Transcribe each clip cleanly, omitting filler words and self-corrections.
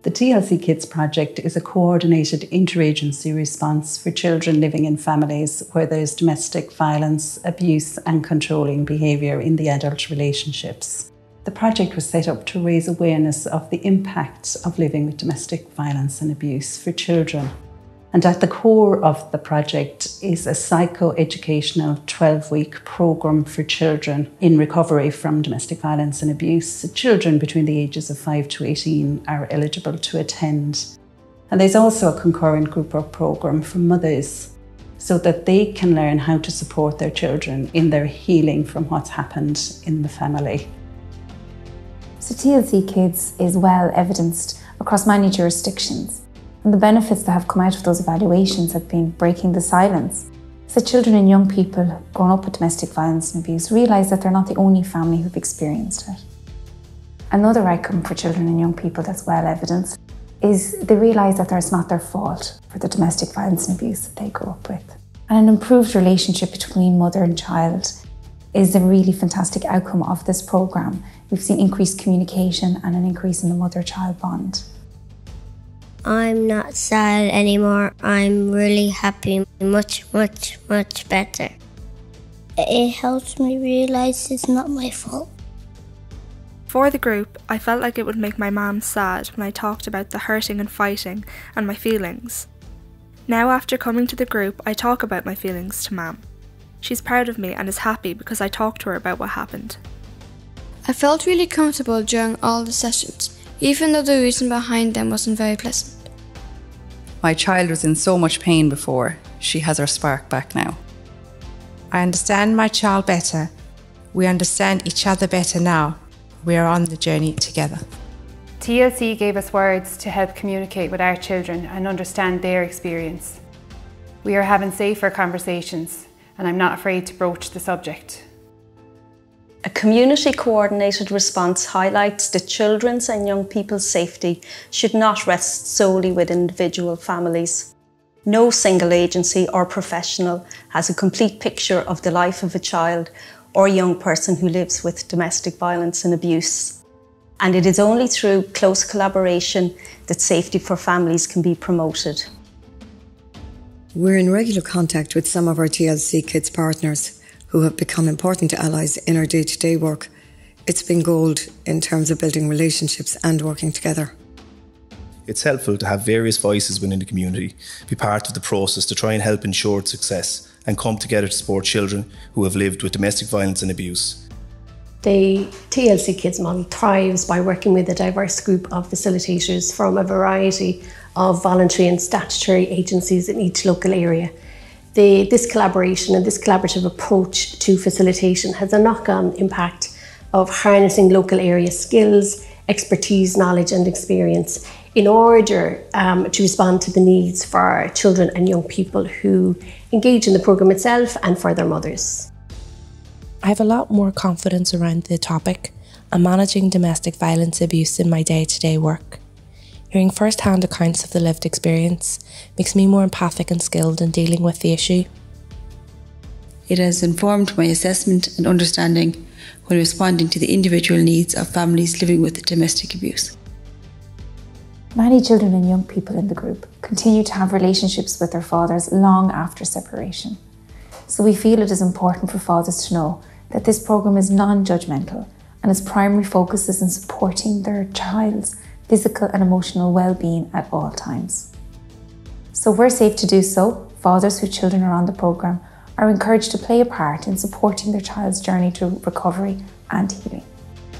The TLC Kidz project is a coordinated interagency response for children living in families where there is domestic violence, abuse and controlling behaviour in the adult relationships. The project was set up to raise awareness of the impacts of living with domestic violence and abuse for children. And at the core of the project is a psycho-educational 12-week programme for children in recovery from domestic violence and abuse. Children between the ages of 5 to 18 are eligible to attend. And there's also a concurrent group work programme for mothers so that they can learn how to support their children in their healing from what's happened in the family. So TLC Kidz is well evidenced across many jurisdictions. And the benefits that have come out of those evaluations have been breaking the silence. So children and young people growing up with domestic violence and abuse realise that they're not the only family who've experienced it. Another outcome for children and young people that's well evidenced is they realise that it's not their fault for the domestic violence and abuse that they grew up with. And an improved relationship between mother and child is a really fantastic outcome of this programme. We've seen increased communication and an increase in the mother-child bond. I'm not sad anymore. I'm really happy, much better. It helps me realise it's not my fault. For the group, I felt like it would make my mum sad when I talked about the hurting and fighting and my feelings. Now after coming to the group, I talk about my feelings to Mum. She's proud of me and is happy because I talked to her about what happened. I felt really comfortable during all the sessions, even though the reason behind them wasn't very pleasant. My child was in so much pain before. She has her spark back now. I understand my child better. We understand each other better now. We are on the journey together. TLC gave us words to help communicate with our children and understand their experience. We are having safer conversations, and I'm not afraid to broach the subject. A community-coordinated response highlights that children's and young people's safety should not rest solely with individual families. No single agency or professional has a complete picture of the life of a child or young person who lives with domestic violence and abuse. And it is only through close collaboration that safety for families can be promoted. We're in regular contact with some of our TLC Kidz partners who have become important allies in our day-to-day work. It's been gold in terms of building relationships and working together. It's helpful to have various voices within the community, be part of the process to try and help ensure its success and come together to support children who have lived with domestic violence and abuse. The TLC Kidz model thrives by working with a diverse group of facilitators from a variety of voluntary and statutory agencies in each local area. This collaboration and this collaborative approach to facilitation has a knock-on impact of harnessing local area skills, expertise, knowledge and experience in order to respond to the needs for children and young people who engage in the programme itself and for their mothers. I have a lot more confidence around the topic and managing domestic violence abuse in my day-to-day work. Hearing first-hand accounts of the lived experience makes me more empathic and skilled in dealing with the issue. It has informed my assessment and understanding when responding to the individual needs of families living with domestic abuse. Many children and young people in the group continue to have relationships with their fathers long after separation. So we feel it is important for fathers to know that this programme is non-judgmental and its primary focus is in supporting their child's physical and emotional well-being at all times. So we're safe to do so. Fathers whose children are on the programme are encouraged to play a part in supporting their child's journey to recovery and healing.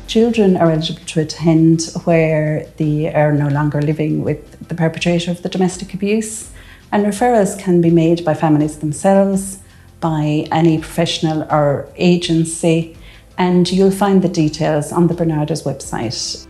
Children are eligible to attend where they are no longer living with the perpetrator of the domestic abuse, and referrals can be made by families themselves, by any professional or agency, and you'll find the details on the Barnardos website.